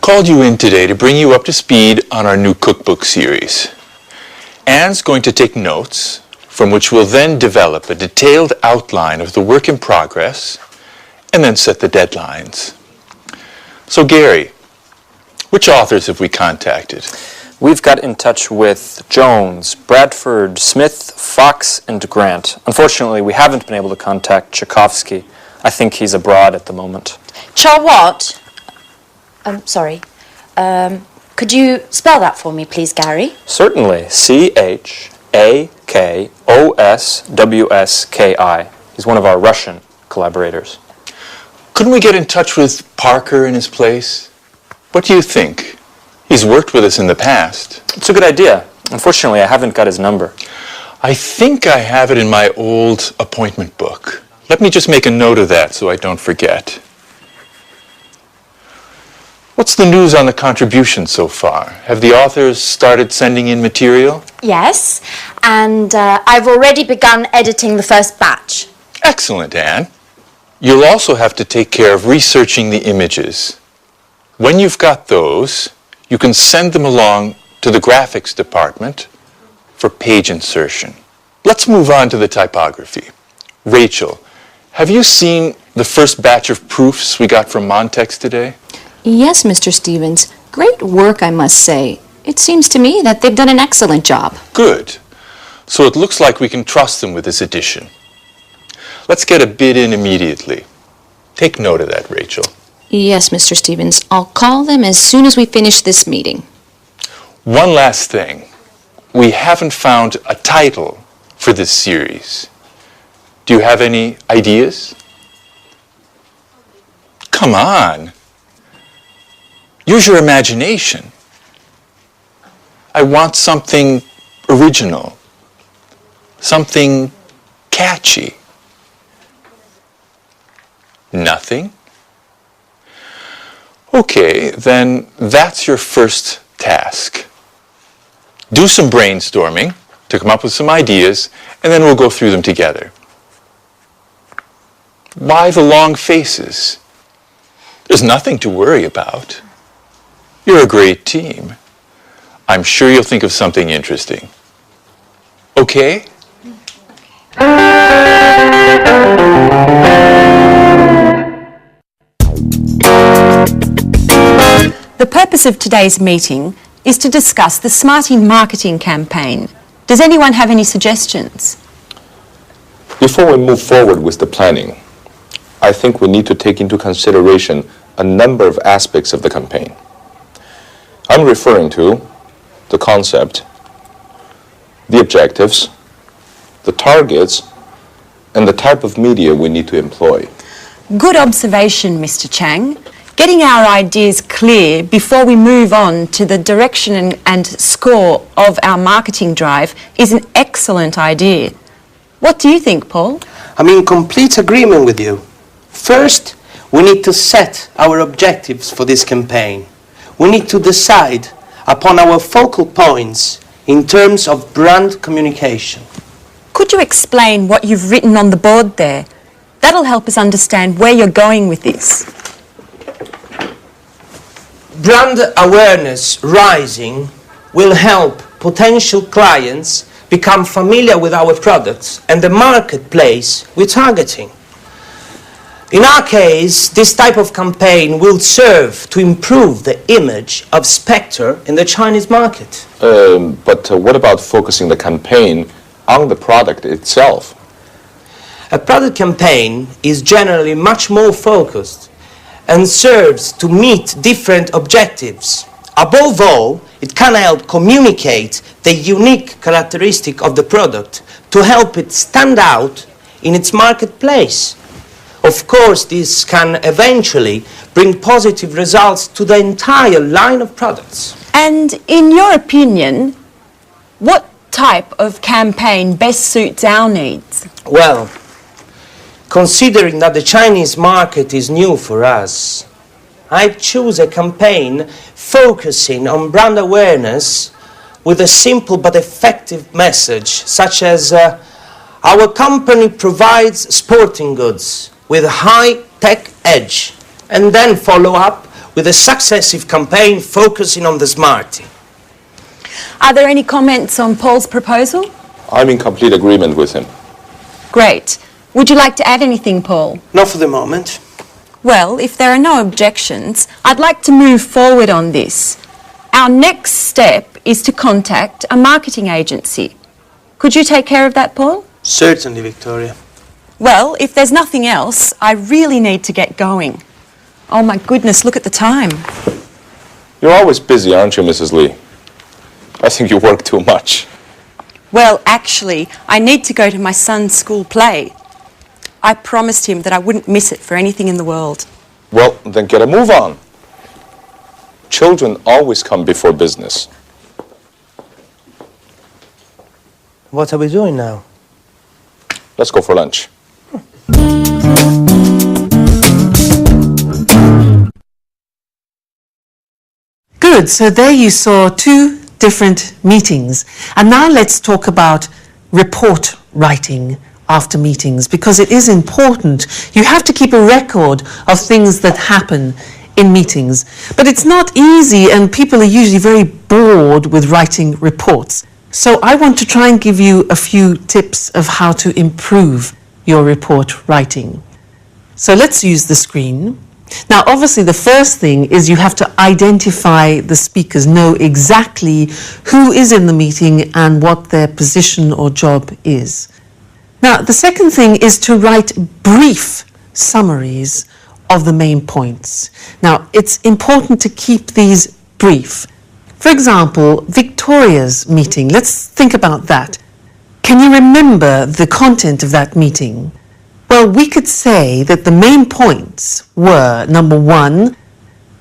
called you in today to bring you up to speed on our new cookbook series. Anne's going to take notes, from which we'll then develop a detailed outline of the work in progress, and then set the deadlines. So Gary, which authors have we contacted? We've got in touch with Jones, Bradford, Smith, Fox, and Grant. Unfortunately, we haven't been able to contact Tchaikovsky. I think he's abroad at the moment. What? Sorry. Could you spell that for me, please, Gary? Certainly. Chakoswski. He's one of our Russian collaborators. Couldn't we get in touch with Parker in his place? What do you think? He's worked with us in the past. It's a good idea. Unfortunately, I haven't got his number. I think I have it in my old appointment book. Let me just make a note of that so I don't forget. What's the news on the contribution so far? Have the authors started sending in material? Yes, and I've already begun editing the first batch. Excellent, Anne. You'll also have to take care of researching the images. When you've got those, you can send them along to the graphics department for page insertion. Let's move on to the typography. Rachel, have you seen the first batch of proofs we got from Montex today? Yes, Mr. Stevens. Great work, I must say. It seems to me that they've done an excellent job. Good. So it looks like we can trust them with this edition. Let's get a bid in immediately. Take note of that, Rachel. Yes, Mr. Stevens. I'll call them as soon as we finish this meeting. One last thing. We haven't found a title for this series. Do you have any ideas? Come on. Use your imagination. I want something original, something catchy. Nothing? Okay, then that's your first task. Do some brainstorming to come up with some ideas, and then we'll go through them together. Why the long faces? There's nothing to worry about. You're a great team. I'm sure you'll think of something interesting. Okay? The purpose of today's meeting is to discuss the Smarty marketing campaign. Does anyone have any suggestions? Before we move forward with the planning, I think we need to take into consideration a number of aspects of the campaign. I'm referring to the concept, the objectives, the targets, and the type of media we need to employ. Good observation, Mr. Chang. Getting our ideas clear before we move on to the direction and score of our marketing drive is an excellent idea. What do you think, Paul? I'm in complete agreement with you. First, we need to set our objectives for this campaign. We need to decide upon our focal points in terms of brand communication. Could you explain what you've written on the board there? That'll help us understand where you're going with this. Brand awareness rising will help potential clients become familiar with our products and the marketplace we're targeting. In our case, this type of campaign will serve to improve the image of Spectre in the Chinese market. But what about focusing the campaign on the product itself? A product campaign is generally much more focused and serves to meet different objectives. Above all, it can help communicate the unique characteristic of the product to help it stand out in its marketplace. Of course, this can eventually bring positive results to the entire line of products. And in your opinion, what type of campaign best suits our needs? Well, considering that the Chinese market is new for us, I'd choose a campaign focusing on brand awareness with a simple but effective message, such as our company provides sporting goods with a high-tech edge, and then follow up with a successive campaign focusing on the Smarty. Are there any comments on Paul's proposal? I'm in complete agreement with him. Great. Would you like to add anything, Paul? Not for the moment. Well, if there are no objections, I'd like to move forward on this. Our next step is to contact a marketing agency. Could you take care of that, Paul? Certainly, Victoria. Well, if there's nothing else, I really need to get going. Oh my goodness, look at the time. You're always busy, aren't you, Mrs. Lee? I think you work too much. Well, actually, I need to go to my son's school play. I promised him that I wouldn't miss it for anything in the world. Well, then get a move on. Children always come before business. What are we doing now? Let's go for lunch. Good, so there you saw two different meetings. And now let's talk about report writing after meetings, because it is important. You have to keep a record of things that happen in meetings. But it's not easy, and people are usually very bored with writing reports. So I want to try and give you a few tips of how to improve your report writing. So let's use the screen. Now, obviously, the first thing is you have to identify the speakers, know exactly who is in the meeting and what their position or job is. Now, the second thing is to write brief summaries of the main points. Now, it's important to keep these brief. For example, Victoria's meeting. Let's think about that. Can you remember the content of that meeting? Well, we could say that the main points were, number one,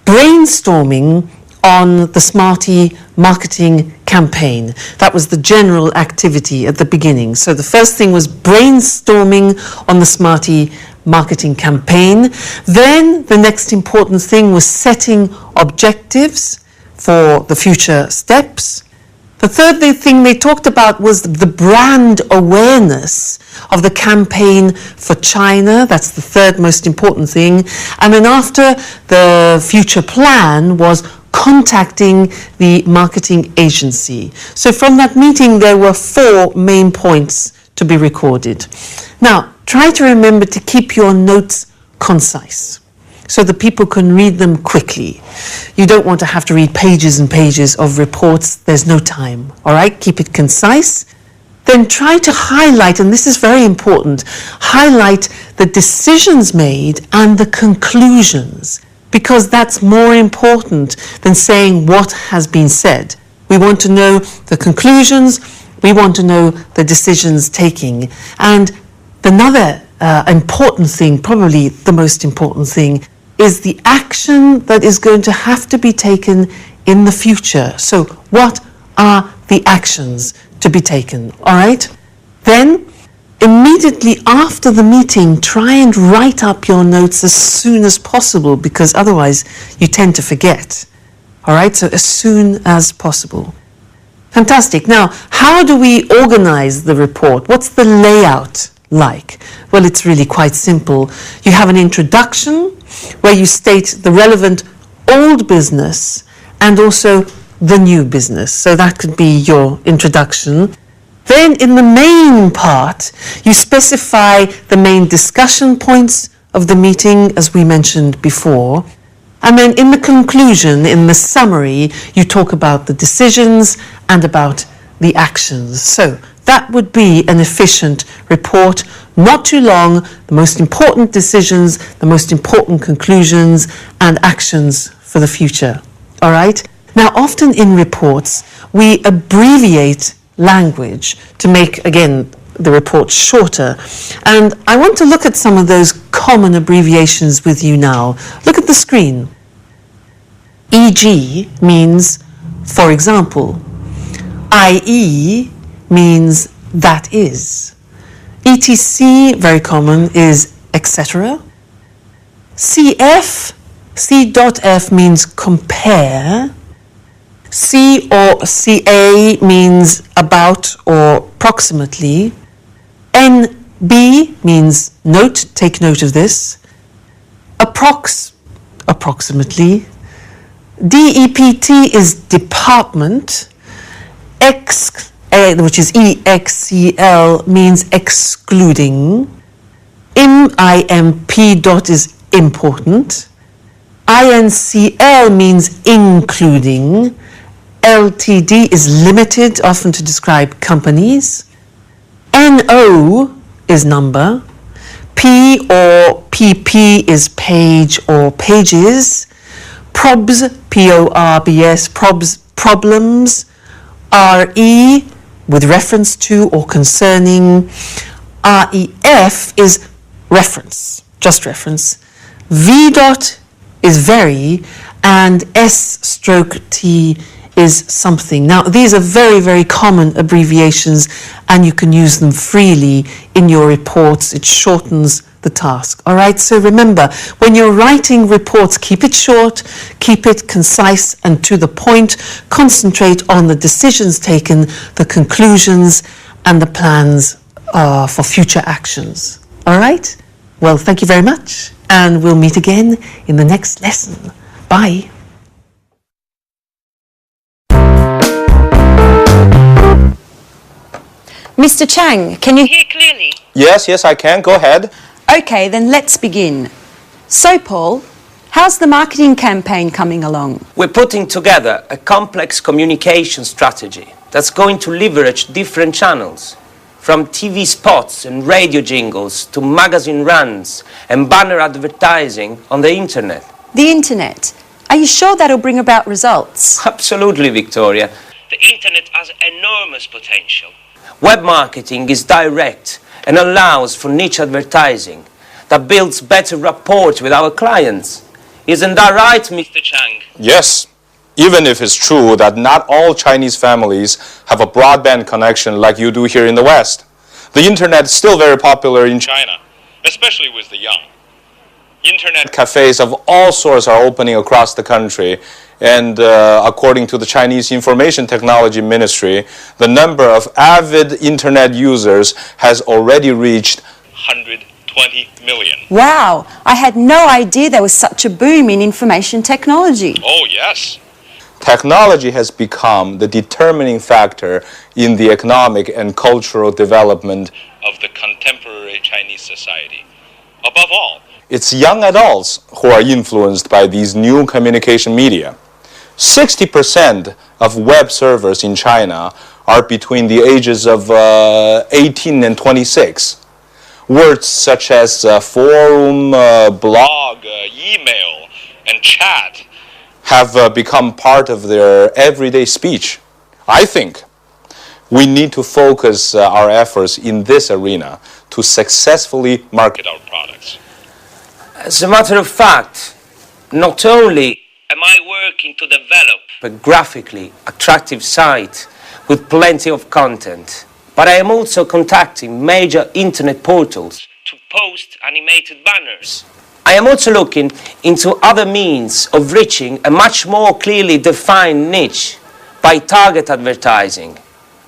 brainstorming on the Smarty marketing campaign. That was the general activity at the beginning. So the first thing was brainstorming on the Smarty marketing campaign. Then the next important thing was setting objectives for the future steps. The third thing they talked about was the brand awareness of the campaign for China. That's the third most important thing. And then after, the future plan was contacting the marketing agency. So from that meeting, there were 4 main points to be recorded. Now, try to remember to keep your notes concise, so that people can read them quickly. You don't want to have to read pages and pages of reports. There's no time. All right? Keep it concise. Then try to highlight, and this is very important, highlight the decisions made and the conclusions, because that's more important than saying what has been said. We want to know the conclusions. We want to know the decisions taking. And another important thing, probably the most important thing, is the action that is going to have to be taken in the future. So what are the actions to be taken? All right? Then, immediately after the meeting, try and write up your notes as soon as possible, because otherwise you tend to forget. All right? So as soon as possible. Fantastic. Now, how do we organize the report? What's the layout like? Well, it's really quite simple. You have an introduction where you state the relevant old business and also the new business. So that could be your introduction. Then in the main part, you specify the main discussion points of the meeting, as we mentioned before. And then in the conclusion, in the summary, you talk about the decisions and about the actions. So that would be an efficient report, not too long, the most important decisions, the most important conclusions and actions for the future. All right? Now, often in reports, we abbreviate language to make, again, the report shorter. And I want to look at some of those common abbreviations with you now. Look at the screen. E.g. means, for example. I.e. means that is. ETC, very common, is etc. CF, C.F means compare. C or CA means about or approximately. NB means note, take note of this. Approximately. DEPT is department. Which is EXCL, means excluding. IMP dot is important. INCL means including. LTD is limited, often to describe companies. NO is number. P or PP is page or pages. PROBS, PORBS, problems. RE, with reference to or concerning. REF is reference, just reference. V dot is very, and S/T is something. Now, these are very, very common abbreviations, and you can use them freely in your reports. It shortens the task. All right, so remember, when you're writing reports, keep it short, keep it concise and to the point. Concentrate on the decisions taken, the conclusions, and the plans for future actions. All right? Well, thank you very much, and we'll meet again in the next lesson. Bye. Mr. Chang, can you hear clearly? Yes, I can. Go ahead. Okay, then let's begin. So, Paul, how's the marketing campaign coming along? We're putting together a complex communication strategy that's going to leverage different channels, from TV spots and radio jingles to magazine runs and banner advertising on the internet. The internet. Are you sure that'll bring about results? Absolutely, Victoria. The internet has enormous potential. Web marketing is direct and allows for niche advertising that builds better rapport with our clients. Isn't that right, Mr. Chang? Yes, even if it's true that not all Chinese families have a broadband connection like you do here in the West. The internet is still very popular in China, especially with the young. Internet cafes of all sorts are opening across the country, and according to the Chinese Information Technology Ministry, the number of avid internet users has already reached 120 million. Wow, I had no idea there was such a boom in information technology. Oh, yes. Technology has become the determining factor in the economic and cultural development of the contemporary Chinese society. Above all, it's young adults who are influenced by these new communication media. 60% of web servers in China are between the ages of 18 and 26. Words such as forum, blog, email, and chat have become part of their everyday speech. I think we need to focus our efforts in this arena to successfully market our products. As a matter of fact, not only am I working to develop a graphically attractive site with plenty of content, but I am also contacting major internet portals to post animated banners. I am also looking into other means of reaching a much more clearly defined niche by target advertising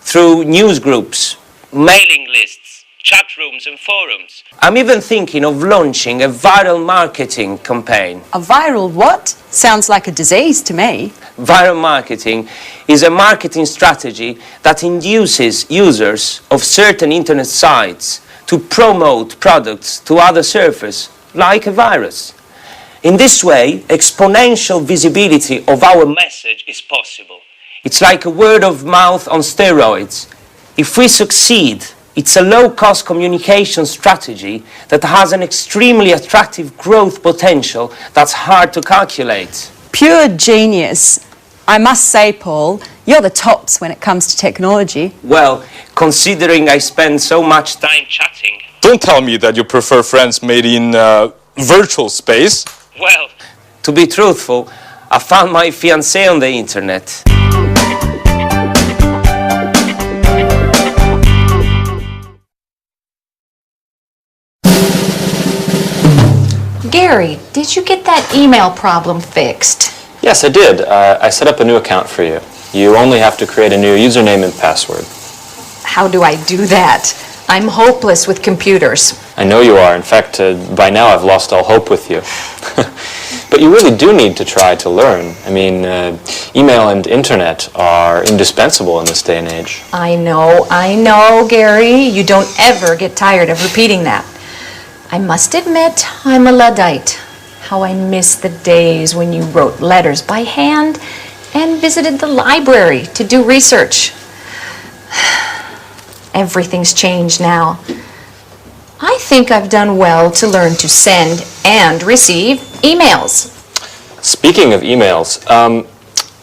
through news groups, mailing lists, chat rooms and forums. I'm even thinking of launching a viral marketing campaign. A viral what? Sounds like a disease to me. Viral marketing is a marketing strategy that induces users of certain internet sites to promote products to other surfers, like a virus. In this way, exponential visibility of our message is possible. It's like a word of mouth on steroids. If we succeed, it's a low-cost communication strategy that has an extremely attractive growth potential that's hard to calculate. Pure genius. I must say, Paul, you're the tops when it comes to technology. Well, considering I spend so much time chatting. Don't tell me that you prefer friends made in virtual space. Well, to be truthful, I found my fiancée on the internet. Gary, did you get that email problem fixed? Yes, I did. I set up a new account for you. You only have to create a new username and password. How do I do that? I'm hopeless with computers. I know you are. In fact, by now I've lost all hope with you. But But you really do need to try to learn. I mean, email and internet are indispensable in this day and age. I know, Gary. You don't ever get tired of repeating that. I must admit, I'm a Luddite. How I miss the days when you wrote letters by hand and visited the library to do research. Everything's changed now. I think I've done well to learn to send and receive emails. Speaking of emails,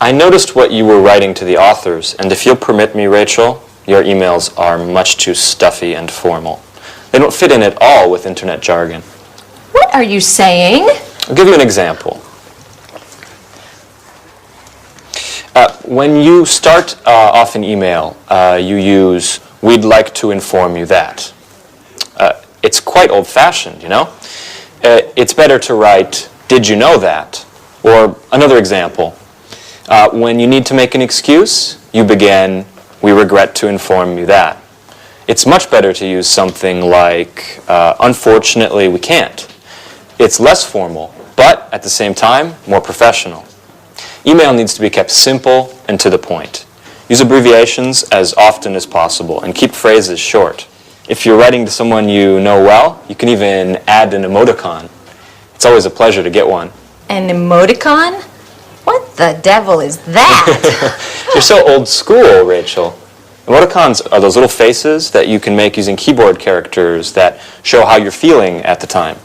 I noticed what you were writing to the authors, and if you'll permit me, Rachel, your emails are much too stuffy and formal. They don't fit in at all with internet jargon. What are you saying? I'll give you an example. When you start off an email, you use, "We'd like to inform you that." It's quite old-fashioned, you know? It's better to write, "Did you know that?" Or another example, when you need to make an excuse, you begin, "We regret to inform you that." It's much better to use something like, "Unfortunately, we can't." It's less formal, but at the same time, more professional. Email needs to be kept simple and to the point. Use abbreviations as often as possible and keep phrases short. If you're writing to someone you know well, you can even add an emoticon. It's always a pleasure to get one. An emoticon? What the devil is that? You're so old school, Rachel. Emoticons are those little faces that you can make using keyboard characters that show how you're feeling at the time.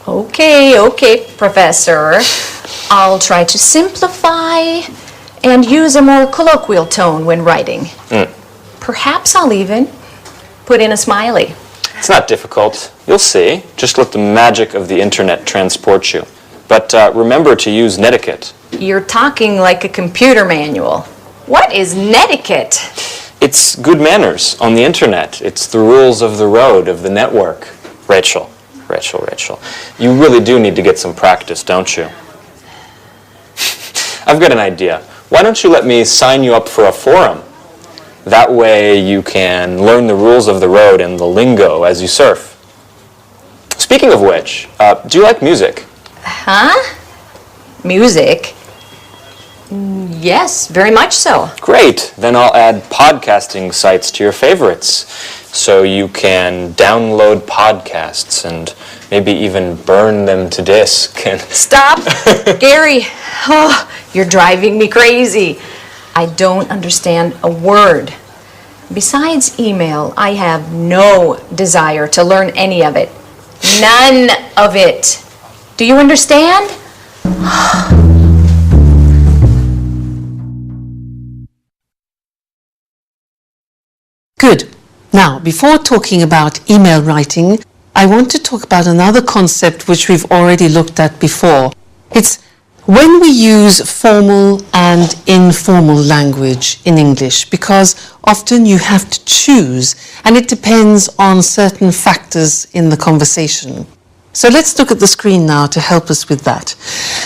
Okay, Professor. I'll try to simplify and use a more colloquial tone when writing. Perhaps I'll even put in a smiley. It's not difficult. You'll see. Just let the magic of the internet transport you. But remember to use netiquette. You're talking like a computer manual. What is netiquette? It's good manners on the internet. It's the rules of the road, of the network. Rachel. You really do need to get some practice, don't you? I've got an idea. Why don't you let me sign you up for a forum? That way you can learn the rules of the road and the lingo as you surf. Speaking of which, do you like music? Huh? Music? Yes, very much so. Great. Then I'll add podcasting sites to your favorites so you can download podcasts and maybe even burn them to disk. And Stop! Gary, you're driving me crazy. I don't understand a word. Besides email, I have no desire to learn any of it. None of it. Do you understand? Good. Now, before talking about email writing, I want to talk about another concept which we've already looked at before. It's when we use formal and informal language in English, because often you have to choose and it depends on certain factors in the conversation. So let's look at the screen now to help us with that.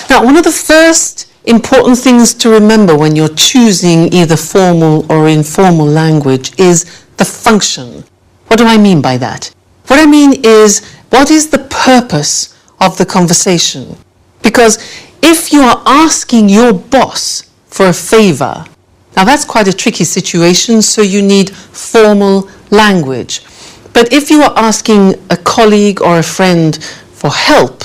Now, one of the first important things to remember when you're choosing either formal or informal language is the function. What do I mean by that? What I mean is, what is the purpose of the conversation? Because if you are asking your boss for a favor, now that's quite a tricky situation, so you need formal language. But if you are asking a colleague or a friend for help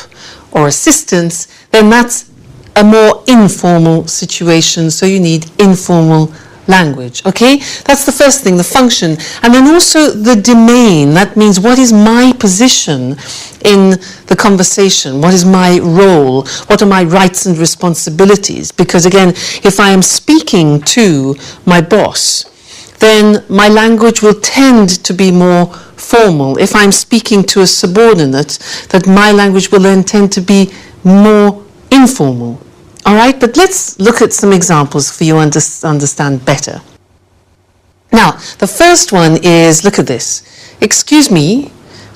or assistance, then that's a more informal situation, so you need informal language, okay? That's the first thing, the function. And then also the domain. That means, what is my position in the conversation? What is my role? What are my rights and responsibilities? Because again, if I am speaking to my boss, then my language will tend to be more formal. If I'm speaking to a subordinate, that my language will then tend to be more informal. All right, but let's look at some examples for you to understand better. Now, the first one is, look at this. Excuse me,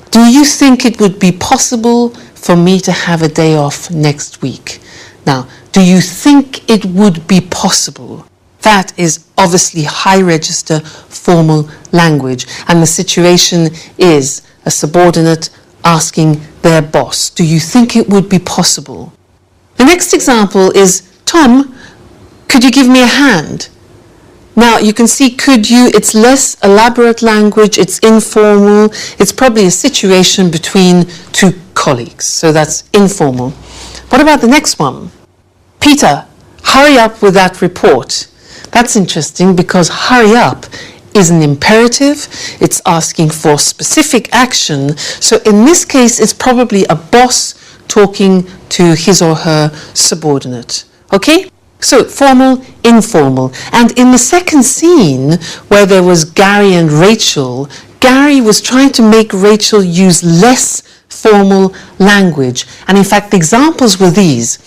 do you think it would be possible for me to have a day off next week? Now, do you think it would be possible? That is obviously high register formal language, and the situation is a subordinate asking their boss, do you think it would be possible? The next example is, Tom, could you give me a hand? Now, you can see could you, it's less elaborate language, it's informal, it's probably a situation between two colleagues, so that's informal. What about the next one? Peter, hurry up with that report. That's interesting because hurry up is an imperative, it's asking for specific action, so in this case it's probably a boss talking to his or her subordinate. Okay? So formal, informal. And in the second scene, where there was Gary and Rachel, Gary was trying to make Rachel use less formal language. And in fact, the examples were these.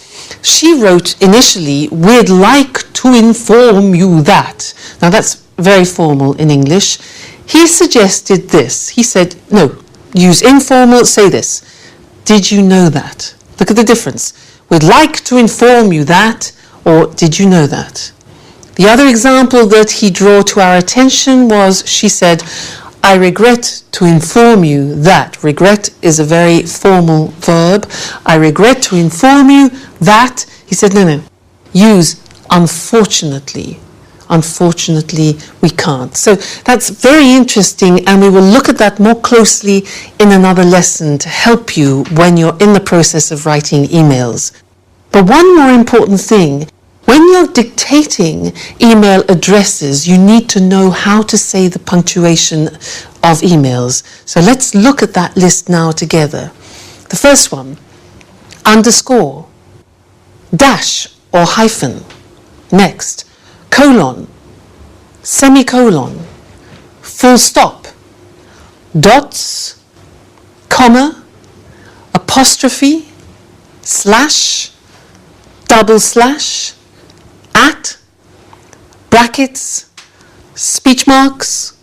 She wrote initially, we'd like to inform you that. Now that's very formal in English. He suggested this. He said, no, use informal, say this. Did you know that? Look at the difference. We'd like to inform you that, or did you know that? The other example that he drew to our attention was, she said, I regret to inform you that. Regret is a very formal verb. I regret to inform you that. He said, no, use unfortunately. Unfortunately, we can't. So that's very interesting, and we will look at that more closely in another lesson to help you when you're in the process of writing emails. But one more important thing, when you're dictating email addresses, you need to know how to say the punctuation of emails. So let's look at that list now together. The first one, underscore, dash or hyphen. Next, colon, semicolon, full stop, dots, comma, apostrophe, slash, double slash, at, brackets, speech marks,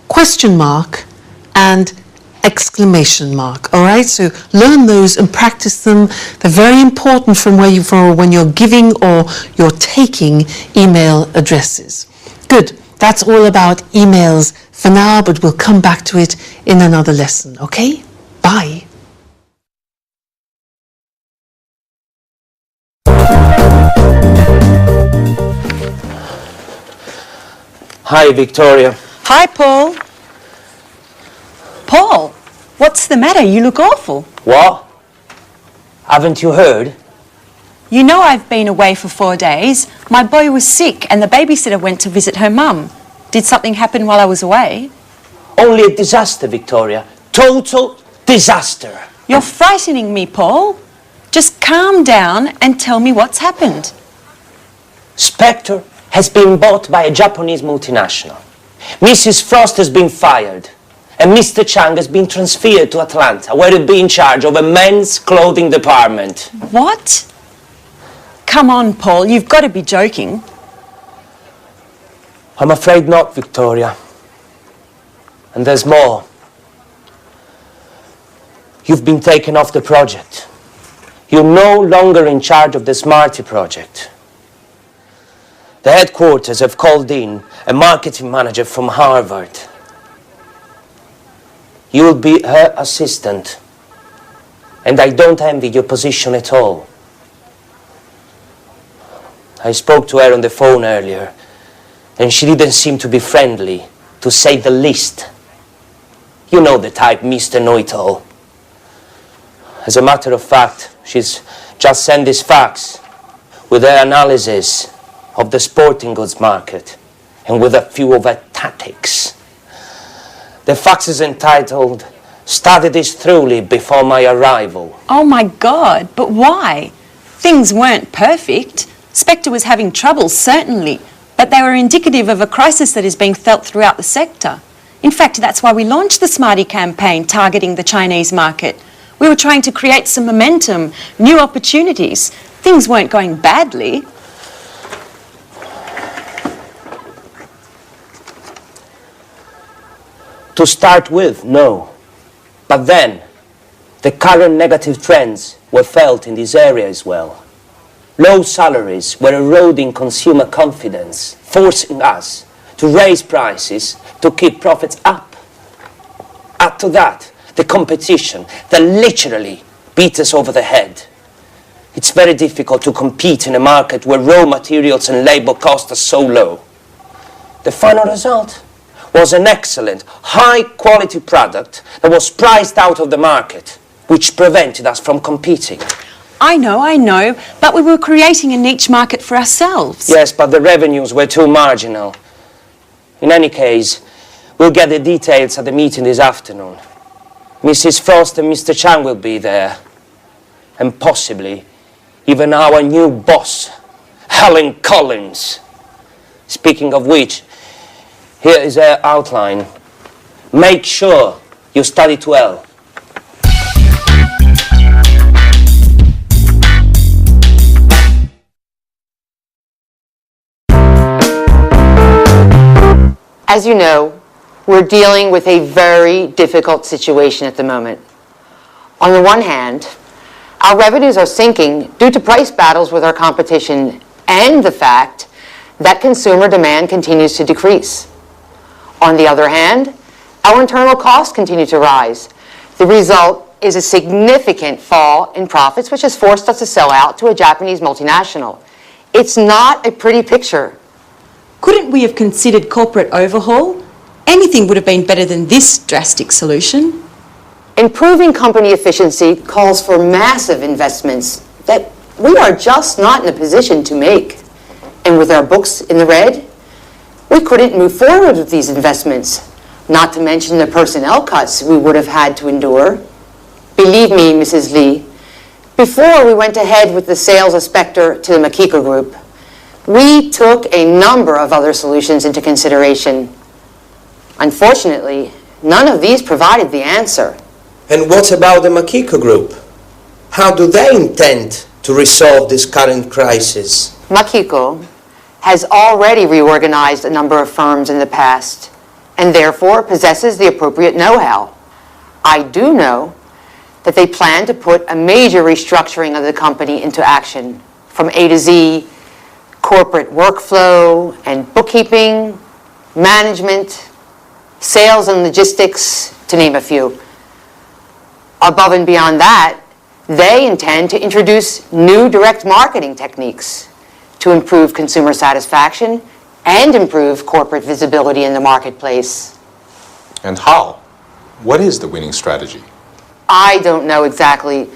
question mark, and exclamation mark. All right, so learn those and practice them. They're very important from when you're giving or you're taking email addresses. Good. That's all about emails for now, but we'll come back to it in another lesson. Okay? Bye. Hi, Victoria. Hi, Paul. Paul, what's the matter? You look awful. What? Haven't you heard? You know I've been away for 4 days. My boy was sick and the babysitter went to visit her mum. Did something happen while I was away? Only a disaster, Victoria. Total disaster. You're frightening me, Paul. Just calm down and tell me what's happened. Spectre has been bought by a Japanese multinational. Mrs. Frost has been fired. And Mr. Chang has been transferred to Atlanta, where he'll be in charge of a men's clothing department. What? Come on, Paul, you've got to be joking. I'm afraid not, Victoria. And there's more. You've been taken off the project. You're no longer in charge of the Smarty project. The headquarters have called in a marketing manager from Harvard. You'll be her assistant. And I don't envy your position at all. I spoke to her on the phone earlier, and she didn't seem to be friendly, to say the least. You know the type, Mr. Know-it-all. As a matter of fact, she's just sent this fax with her analysis of the sporting goods market and with a few of her tactics. The fax is entitled, "Study this thoroughly before my arrival." Oh my God, but why? Things weren't perfect. Spectre was having trouble, certainly, but they were indicative of a crisis that is being felt throughout the sector. In fact, that's why we launched the Smarty campaign targeting the Chinese market. We were trying to create some momentum, new opportunities. Things weren't going badly. To start with, no. But then, the current negative trends were felt in this area as well. Low salaries were eroding consumer confidence, forcing us to raise prices to keep profits up. Add to that, the competition that literally beat us over the head. It's very difficult to compete in a market where raw materials and labor costs are so low. The final result was an excellent, high-quality product that was priced out of the market, which prevented us from competing. I know, but we were creating a niche market for ourselves. Yes, but the revenues were too marginal. In any case, we'll get the details at the meeting this afternoon. Mrs. Frost and Mr. Chang will be there. And possibly even our new boss, Helen Collins. Speaking of which, here is her outline. Make sure you study it well. As you know, we're dealing with a very difficult situation at the moment. On the one hand, our revenues are sinking due to price battles with our competition and the fact that consumer demand continues to decrease. On the other hand, our internal costs continue to rise. The result is a significant fall in profits, which has forced us to sell out to a Japanese multinational. It's not a pretty picture. Couldn't we have considered corporate overhaul? Anything would have been better than this drastic solution. Improving company efficiency calls for massive investments that we are just not in a position to make. And with our books in the red, we couldn't move forward with these investments, not to mention the personnel cuts we would have had to endure. Believe me, Mrs. Lee, before we went ahead with the sales of Spectre to the Makiko Group, we took a number of other solutions into consideration. Unfortunately, none of these provided the answer. And what about the Makiko Group? How do they intend to resolve this current crisis? Makiko has already reorganized a number of firms in the past and therefore possesses the appropriate know-how. I do know that they plan to put a major restructuring of the company into action, from A to Z, corporate workflow and bookkeeping, management, sales and logistics, to name a few. Above and beyond that, they intend to introduce new direct marketing techniques to improve consumer satisfaction and improve corporate visibility in the marketplace. And how? What is the winning strategy? I don't know exactly,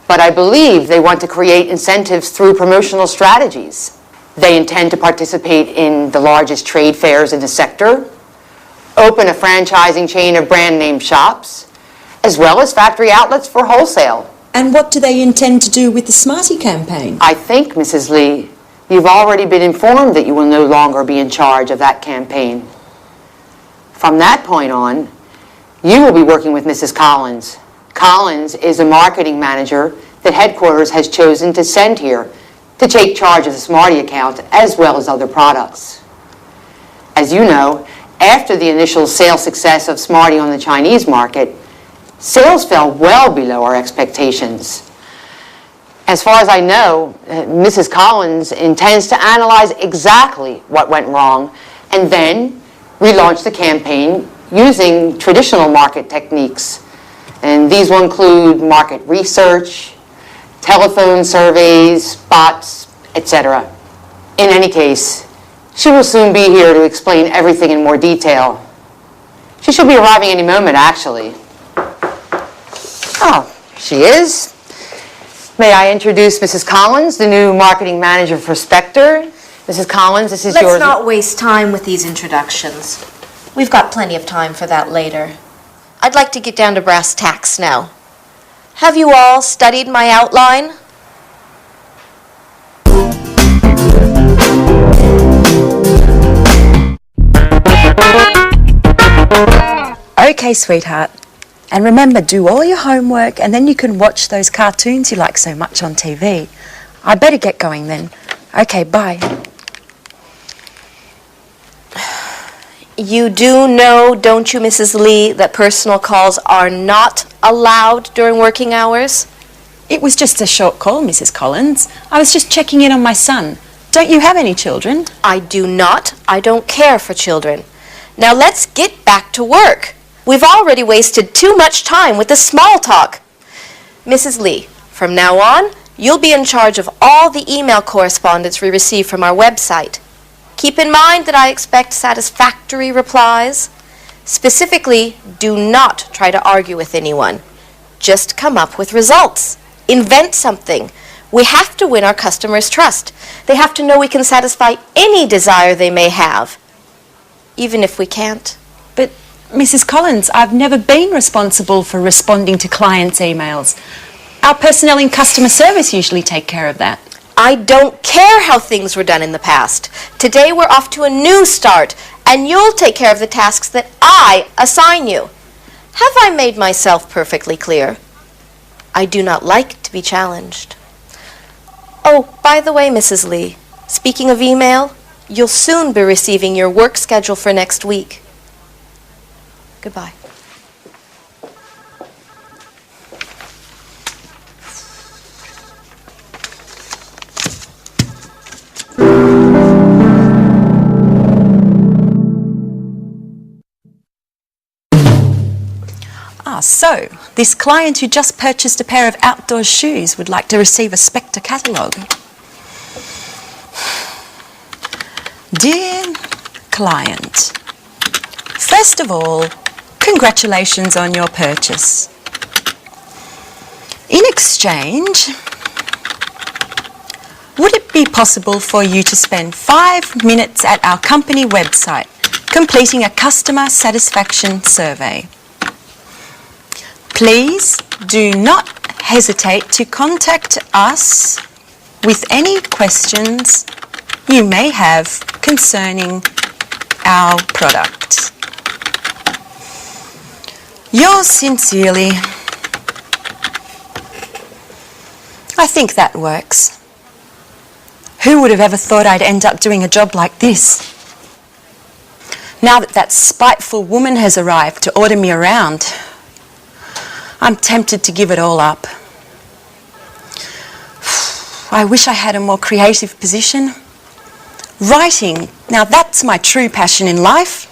but I believe they want to create incentives through promotional strategies. They intend to participate in the largest trade fairs in the sector, open a franchising chain of brand name shops, as well as factory outlets for wholesale. And what do they intend to do with the Smarty campaign? I think, Mrs. Lee, you've already been informed that you will no longer be in charge of that campaign. From that point on, you will be working with Mrs. Collins. Collins is a marketing manager that headquarters has chosen to send here to take charge of the Smarty account as well as other products. As you know, after the initial sales success of Smarty on the Chinese market, sales fell well below our expectations. As far as I know, Mrs. Collins intends to analyze exactly what went wrong and then relaunch the campaign using traditional market techniques. And these will include market research, telephone surveys, bots, etc. In any case, she will soon be here to explain everything in more detail. She should be arriving any moment, actually. Oh, she is. May I introduce Mrs. Collins, the new marketing manager for Spectre? Mrs. Collins, this is yours. Let's not waste time with these introductions. We've got plenty of time for that later. I'd like to get down to brass tacks now. Have you all studied my outline? Okay, sweetheart. And remember, do all your homework and then you can watch those cartoons you like so much on TV. I better get going then. Okay, bye. You do know, don't you, Mrs. Lee, that personal calls are not allowed during working hours? It was just a short call, Mrs. Collins. I was just checking in on my son. Don't you have any children? I do not. I don't care for children. Now let's get back to work. We've already wasted too much time with the small talk. Mrs. Lee, from now on, You'll be in charge of all the email correspondence we receive from our website. Keep in mind that I expect satisfactory replies. Specifically, do not try to argue with anyone. Just come up with results. Invent something. We have to win our customers' trust. They have to know we can satisfy any desire they may have, even if we can't. But, Mrs. Collins, I've never been responsible for responding to clients' emails. Our personnel in customer service usually take care of that. I don't care how things were done in the past. Today we're off to a new start, and you'll take care of the tasks that I assign you. Have I made myself perfectly clear? I do not like to be challenged. Oh, by the way, Mrs. Lee, speaking of email, you'll soon be receiving your work schedule for next week. Goodbye. So, this client who just purchased a pair of outdoor shoes would like to receive a Spectre catalogue. Dear client, first of all, congratulations on your purchase. In exchange, would it be possible for you to spend 5 minutes at our company website completing a customer satisfaction survey? Please do not hesitate to contact us with any questions you may have concerning our product. Yours sincerely. I think that works. Who would have ever thought I'd end up doing a job like this? Now that spiteful woman has arrived to order me around, I'm tempted to give it all up. I wish I had a more creative position. Writing, now that's my true passion in life.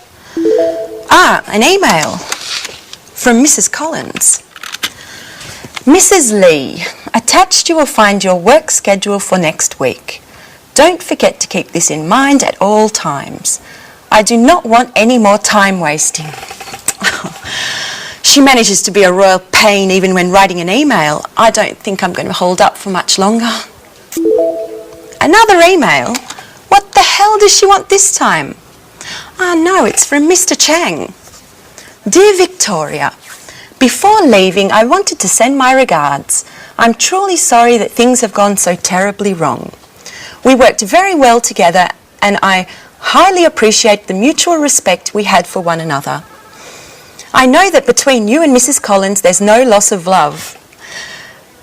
An email from Mrs. Collins. Mrs. Lee, attached you will find your work schedule for next week. Don't forget to keep this in mind at all times. I do not want any more time wasting. She manages to be a royal pain even when writing an email. I don't think I'm going to hold up for much longer. Another email? What the hell does she want this time? No, it's from Mr. Chang. Dear Victoria, before leaving, I wanted to send my regards. I'm truly sorry that things have gone so terribly wrong. We worked very well together, and I highly appreciate the mutual respect we had for one another. I know that between you and Mrs. Collins there's no loss of love.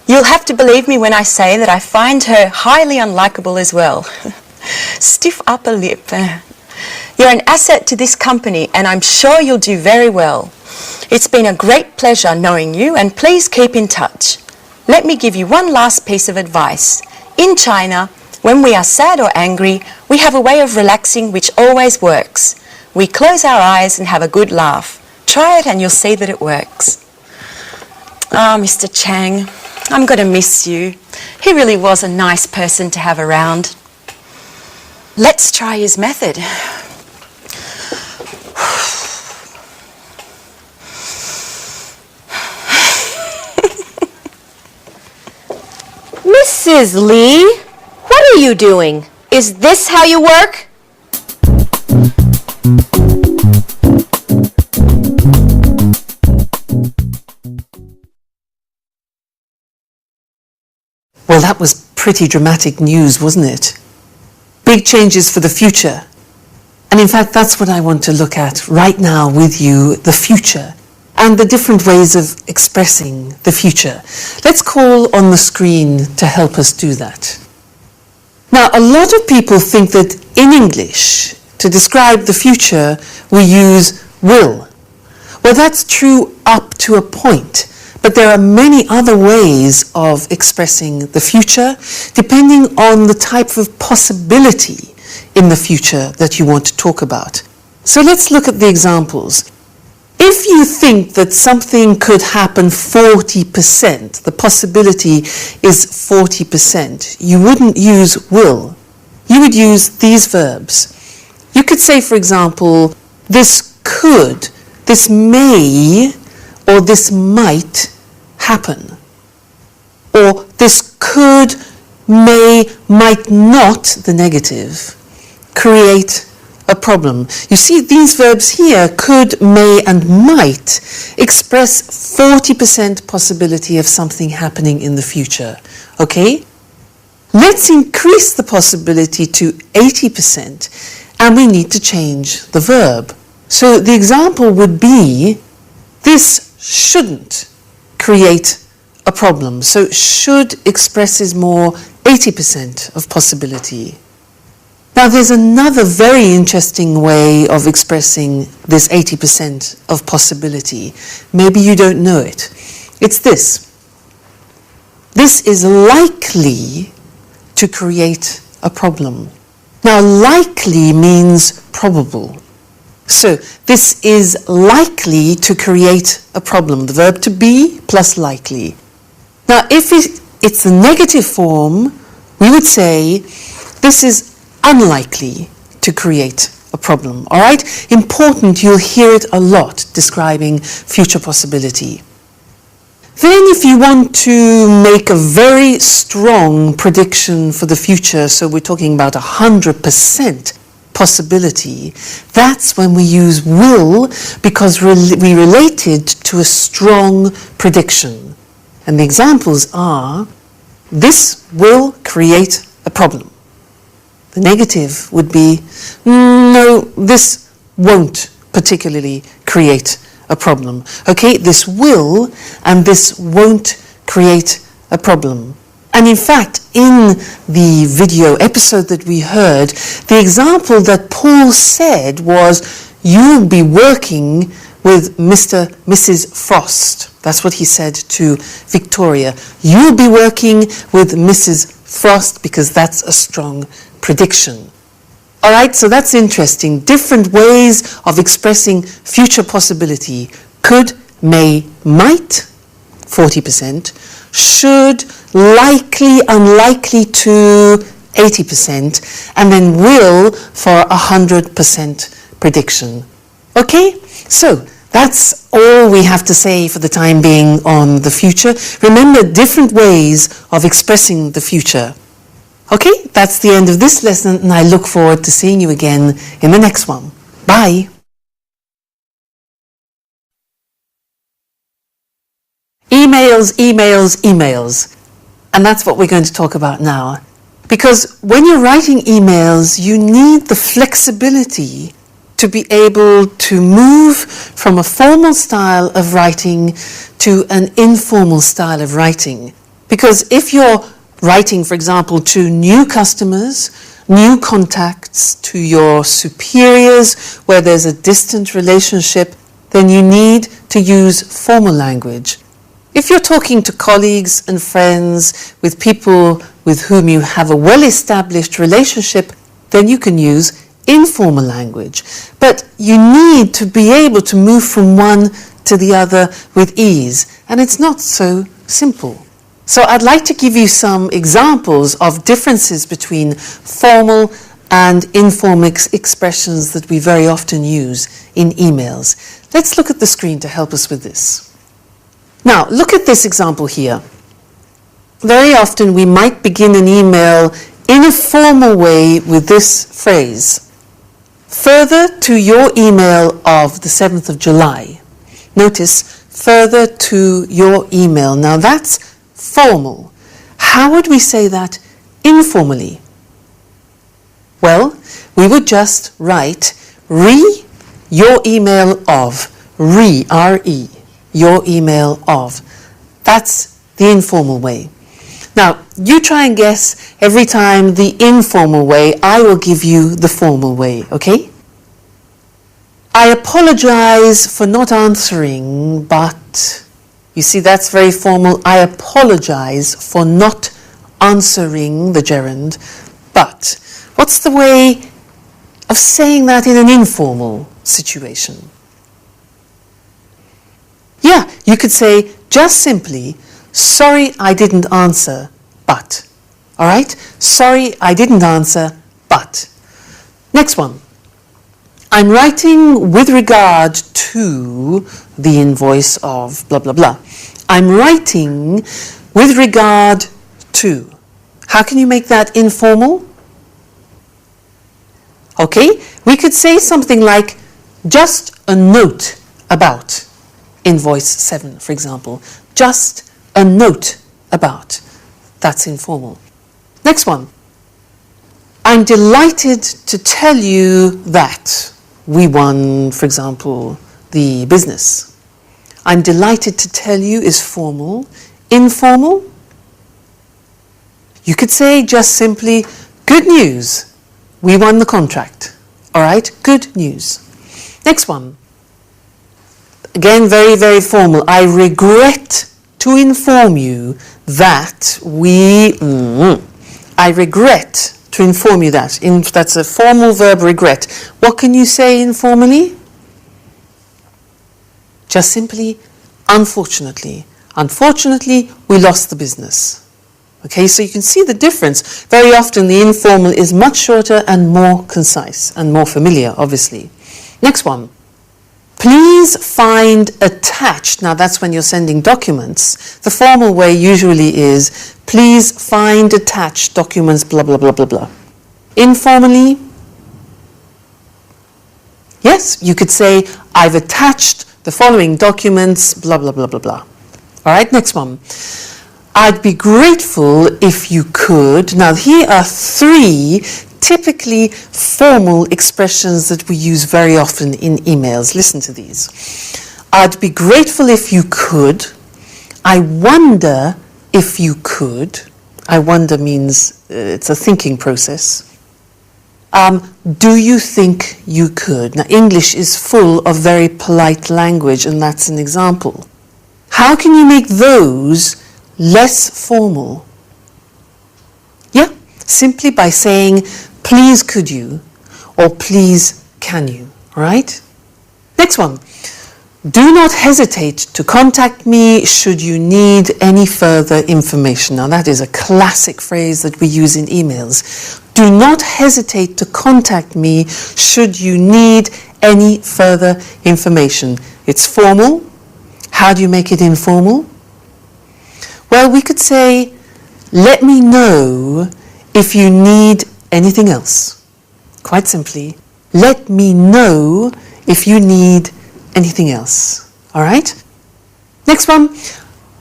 You'll have to believe me when I say that I find her highly unlikable as well. Stiff upper lip. You're an asset to this company and I'm sure you'll do very well. It's been a great pleasure knowing you and please keep in touch. Let me give you one last piece of advice. In China, when we are sad or angry, we have a way of relaxing which always works. We close our eyes and have a good laugh. Try it and you'll see that it works. Mr. Chang, I'm going to miss you. He really was a nice person to have around. Let's try his method. Mrs. Lee, what are you doing? Is this how you work? Well, that was pretty dramatic news, wasn't it? Big changes for the future. And in fact, that's what I want to look at right now with you, the future, and the different ways of expressing the future. Let's call on the screen to help us do that. Now, a lot of people think that in English, to describe the future, we use will. Well, that's true up to a point. But there are many other ways of expressing the future, depending on the type of possibility in the future that you want to talk about. So let's look at the examples. if you think that something could happen 40%, the possibility is 40%, you wouldn't use will. You would use these verbs. You could say, for example, this could, this may, or this might happen. Or this could, may, might not, the negative, create a problem. You see, these verbs here, could, may, and might, express 40% possibility of something happening in the future. Okay? Let's increase the possibility to 80%, and we need to change the verb. So the example would be, this shouldn't create a problem. So should expresses more 80% of possibility. Now there's another very interesting way of expressing this 80% of possibility. Maybe you don't know it. It's this. This is likely to create a problem. Now likely means probable. So this is likely to create a problem. The verb to be plus likely. Now if it's the negative form, we would say this is unlikely to create a problem. All right? Important, you'll hear it a lot describing future possibility. Then if you want to make a very strong prediction for the future, so we're talking about 100% possibility, that's when we use will, because we relate it to a strong prediction. And the examples are, this will create a problem. The negative would be, no, this won't particularly create a problem. Okay, this will and this won't create a problem. And in fact, in the video episode that we heard, the example that Paul said was, you'll be working with Mrs. Frost. That's what he said to Victoria. You'll be working with Mrs. Frost because that's a strong prediction. All right, so that's interesting. Different ways of expressing future possibility. Could, may, might, 40%. Should, likely, unlikely to, 80%. And then will for 100% prediction. Okay, so that's all we have to say for the time being on the future. Remember, different ways of expressing the future. Okay, that's the end of this lesson, and I look forward to seeing you again in the next one. Bye. Emails, emails, emails. And that's what we're going to talk about now. Because when you're writing emails, you need the flexibility to be able to move from a formal style of writing to an informal style of writing. Because if you're writing, for example, to new customers, new contacts, to your superiors, where there's a distant relationship, then you need to use formal language. If you're talking to colleagues and friends, with people with whom you have a well-established relationship, then you can use informal language. But you need to be able to move from one to the other with ease, and it's not so simple. So I'd like to give you some examples of differences between formal and informal expressions that we very often use in emails. Let's look at the screen to help us with this. Now, look at this example here. Very often we might begin an email in a formal way with this phrase. Further to your email of the 7th of July. Notice, further to your email. Now that's formal. How would we say that informally? Well, we would just write your email of, R-E, your email of. That's the informal way. Now, you try and guess every time the informal way, I will give you the formal way, okay? I apologize for not answering, but... You see, that's very formal. I apologize for not answering the gerund, but what's the way of saying that in an informal situation? Yeah, you could say just simply, sorry I didn't answer, but. All right? Sorry I didn't answer, but. Next one. I'm writing with regard to the invoice of blah, blah, blah. I'm writing with regard to. How can you make that informal? Okay, we could say something like just a note about invoice 7, for example. Just a note about. That's informal. Next one. I'm delighted to tell you that we won, for example, the business. I'm delighted to tell you is formal. Informal? You could say just simply, good news, we won the contract. All right, good news. Next one. Again, very, very formal. I regret to inform you that we... I regret to inform you that. That's a formal verb, regret. What can you say informally? Just simply, unfortunately. Unfortunately, we lost the business. Okay, so you can see the difference. Very often the informal is much shorter and more concise and more familiar, obviously. Next one. Please find attached. Now that's when you're sending documents. The formal way usually is, please find attached documents, blah, blah, blah, blah, blah. Informally, yes, you could say, I've attached the following documents, blah, blah, blah, blah, blah. All right, next one. I'd be grateful if you could. Now, here are 3 typically formal expressions that we use very often in emails. Listen to these. I'd be grateful if you could. I wonder if you could. I wonder means it's a thinking process. Do you think you could? Now, English is full of very polite language, and that's an example. How can you make those less formal? Yeah, simply by saying, please could you, or please can you, all right? Next one. Do not hesitate to contact me should you need any further information. Now that is a classic phrase that we use in emails. Do not hesitate to contact me should you need any further information. It's formal. How do you make it informal? Well, we could say, let me know if you need anything else. Quite simply, let me know if you need anything else. All right? Next one.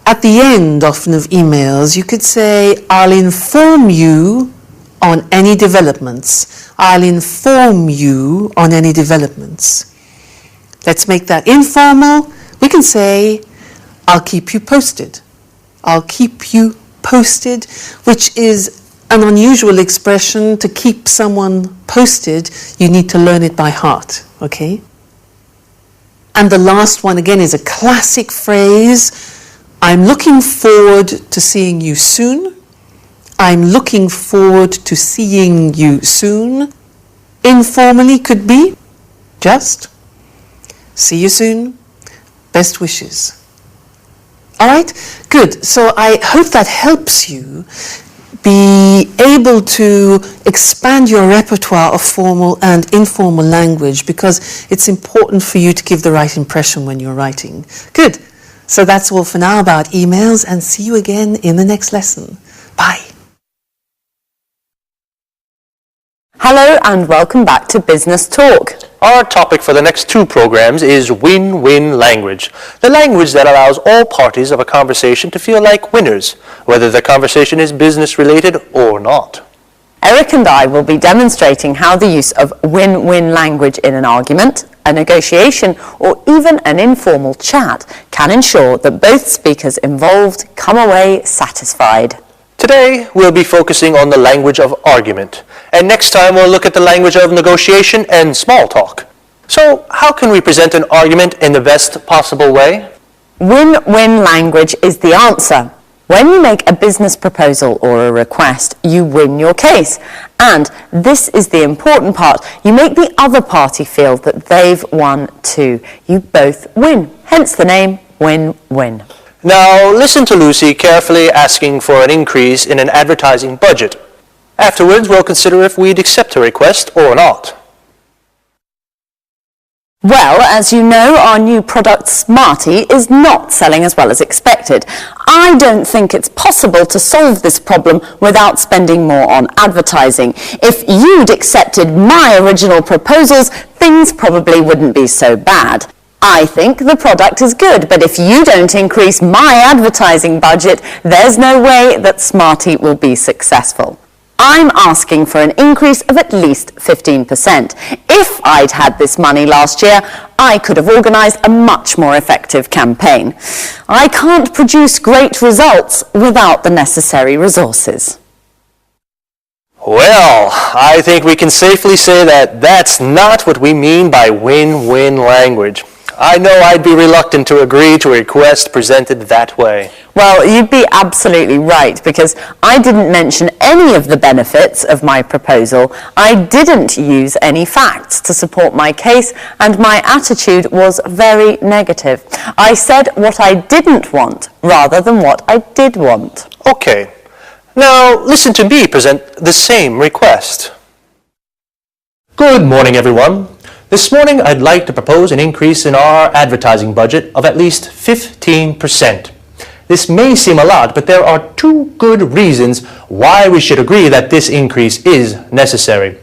At the end, often, of emails, you could say, I'll inform you on any developments. I'll inform you on any developments. Let's make that informal. We can say, I'll keep you posted. I'll keep you posted, which is an unusual expression. To keep someone posted, you need to learn it by heart, okay? And the last one, again, is a classic phrase. I'm looking forward to seeing you soon. I'm looking forward to seeing you soon. Informally could be just, see you soon, best wishes. All right, good. So I hope that helps you be able to expand your repertoire of formal and informal language, because it's important for you to give the right impression when you're writing. Good. So that's all for now about emails, and see you again in the next lesson. Bye. Hello and welcome back to Business Talk. Our topic for the next 2 programs is win-win language, the language that allows all parties of a conversation to feel like winners, whether the conversation is business-related or not. Eric and I will be demonstrating how the use of win-win language in an argument, a negotiation, or even an informal chat can ensure that both speakers involved come away satisfied. Today, we'll be focusing on the language of argument, and next time we'll look at the language of negotiation and small talk. So, how can we present an argument in the best possible way? Win-win language is the answer. When you make a business proposal or a request, you win your case. And this is the important part. You make the other party feel that they've won too. You both win. Hence the name win-win. Now, listen to Lucy carefully asking for an increase in an advertising budget. Afterwards, we'll consider if we'd accept her request or not. Well, as you know, our new product Smarty is not selling as well as expected. I don't think it's possible to solve this problem without spending more on advertising. If you'd accepted my original proposals, things probably wouldn't be so bad. I think the product is good, but if you don't increase my advertising budget, there's no way that Smarty will be successful. I'm asking for an increase of at least 15%. If I'd had this money last year, I could have organised a much more effective campaign. I can't produce great results without the necessary resources. Well, I think we can safely say that that's not what we mean by win-win language. I know I'd be reluctant to agree to a request presented that way. Well, you'd be absolutely right, because I didn't mention any of the benefits of my proposal. I didn't use any facts to support my case, and my attitude was very negative. I said what I didn't want rather than what I did want. Okay. Now, listen to me present the same request. Good morning, everyone. This morning, I'd like to propose an increase in our advertising budget of at least 15%. This may seem a lot, but there are two good reasons why we should agree that this increase is necessary.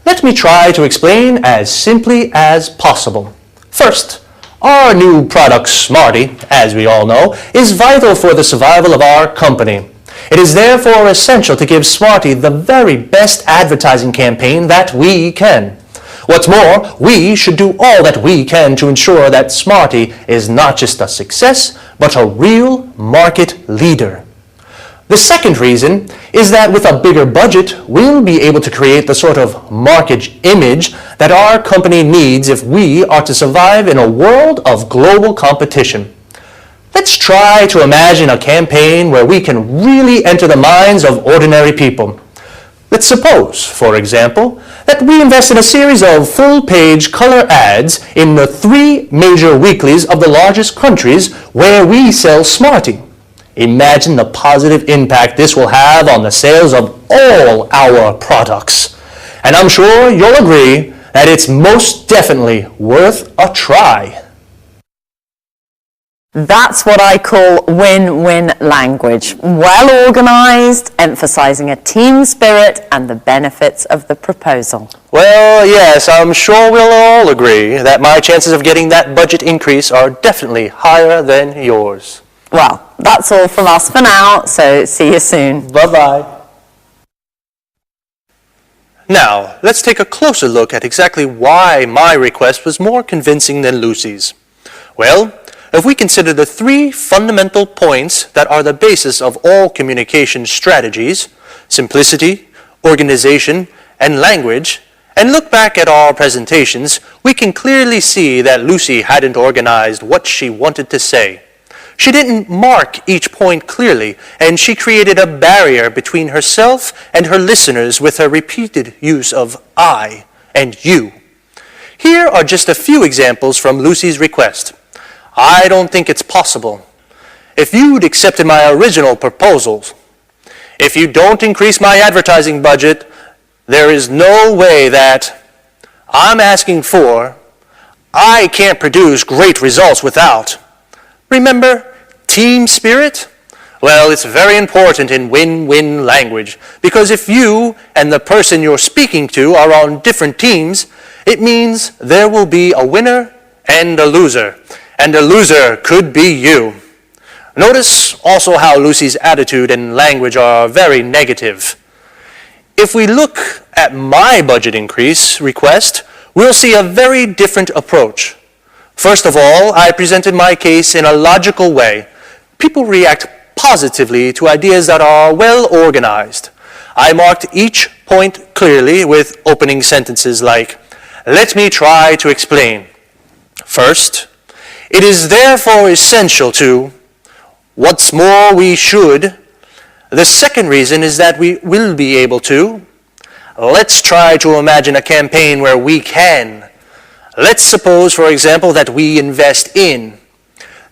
Let me try to explain as simply as possible. First, our new product, Smarty, as we all know, is vital for the survival of our company. It is therefore essential to give Smarty the very best advertising campaign that we can. What's more, we should do all that we can to ensure that Smarty is not just a success, but a real market leader. The second reason is that with a bigger budget, we'll be able to create the sort of market image that our company needs if we are to survive in a world of global competition. Let's try to imagine a campaign where we can really enter the minds of ordinary people. Let's suppose, for example, that we invest in a series of full-page color ads in the 3 major weeklies of the largest countries where we sell Smarty. Imagine the positive impact this will have on the sales of all our products. And I'm sure you'll agree that it's most definitely worth a try. That's what I call win-win language. Well organised, emphasising a team spirit and the benefits of the proposal. Well, yes, I'm sure we'll all agree that my chances of getting that budget increase are definitely higher than yours. Well, that's all from us for now, so see you soon. Bye-bye. Now, let's take a closer look at exactly why my request was more convincing than Lucy's. Well, if we consider the 3 fundamental points that are the basis of all communication strategies, simplicity, organization, and language, and look back at our presentations, we can clearly see that Lucy hadn't organized what she wanted to say. She didn't mark each point clearly, and she created a barrier between herself and her listeners with her repeated use of I and you. Here are just a few examples from Lucy's request. I don't think it's possible. If you'd accepted my original proposals, if you don't increase my advertising budget, there is no way that I'm asking for, I can't produce great results without. Remember, team spirit? Well, it's very important in win-win language, because if you and the person you're speaking to are on different teams, it means there will be a winner and a loser. And the loser could be you. Notice also how Lucy's attitude and language are very negative. If we look at my budget increase request, we'll see a very different approach. First of all, I presented my case in a logical way. People react positively to ideas that are well organized. I marked each point clearly with opening sentences like, "Let me try to explain. First, it is therefore essential to, what's more we should. The second reason is that we will be able to. Let's try to imagine a campaign where we can. Let's suppose, for example, that we invest in.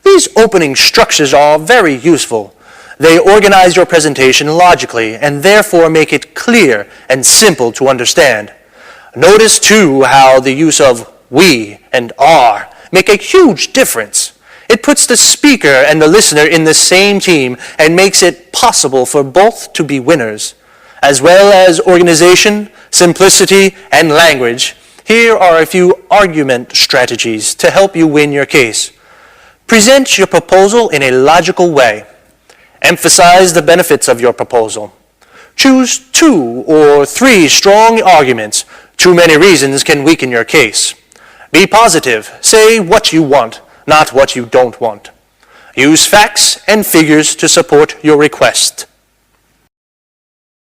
These opening structures are very useful. They organize your presentation logically and therefore make it clear and simple to understand. Notice too how the use of we and are make a huge difference. It puts the speaker and the listener in the same team and makes it possible for both to be winners. As well as organization, simplicity, and language, here are a few argument strategies to help you win your case. Present your proposal in a logical way. Emphasize the benefits of your proposal. Choose 2 or 3 strong arguments. Too many reasons can weaken your case. Be positive. Say what you want, not what you don't want. Use facts and figures to support your request.